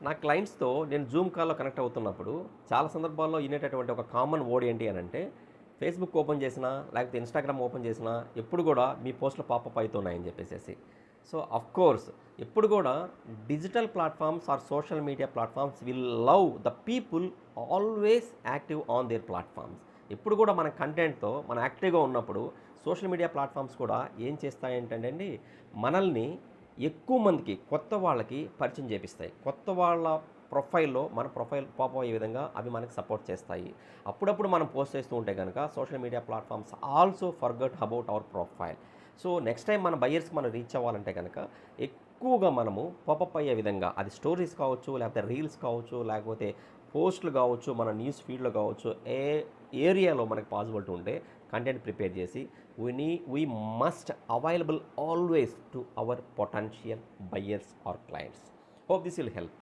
నా క్లయింట్స్‌తో నేను జూమ్ కాల్‌లో కనెక్ట్ అవుతున్నప్పుడు చాలా సందర్భాల్లో ఇనేటటువంటి ఒక కామన్ వర్డ్ ఏంటి అనంటే, ఫేస్‌బుక్ ఓపెన్ చేసినా, లేకపోతే ఇన్‌స్టాగ్రామ్ ఓపెన్ చేసినా ఎప్పుడు గూడా మీ పోస్ట్‌లు పాపప్ అయితున్నాయని చెప్పేసేసి. సో, ఆఫ్‌కోర్స్ ఎప్పుడు గూడా digital platforms or social media platforms will love the people always active on their platforms. ఎప్పుడు గూడా మన కంటెంట్‌తో మనం యాక్టివ్‌గా ఉన్నప్పుడు సోషల్ మీడియా ప్లాట్‌ఫార్మ్స్ కూడా ఏం చేస్తాయంటేనండి, మనల్ని ఎక్కువ మందికి, కొత్త వాళ్ళకి పరిచయం చేపిస్తాయి. కొత్త వాళ్ళ ప్రొఫైల్‌లో మన ప్రొఫైల్ పాపప్ అయ్యే విధంగా అవి మనకు సపోర్ట్ చేస్తాయి. అప్పుడప్పుడు మనం పోస్ట్ చేస్తూ ఉంటే గనక social media platforms also forget about our profile. So, next time మన బయర్స్‌కి మనం రీచ్ అవ్వాలంటే గనక ఎక్కువగా మనము పాపప్ అయ్యే విధంగా అది స్టోరీస్ కావచ్చు, లేకపోతే రీల్స్ కావచ్చు, లేకపోతే పోస్ట్‌లు కావచ్చు, మన న్యూస్ ఫీడ్‌లో కావచ్చు, ఏ ఏరియాలో మనకు పాసిబిలిటీ ఉంటే కంటెంట్ ప్రిపేర్ చేసి we must available always to our potential buyers or clients. Hope this will help.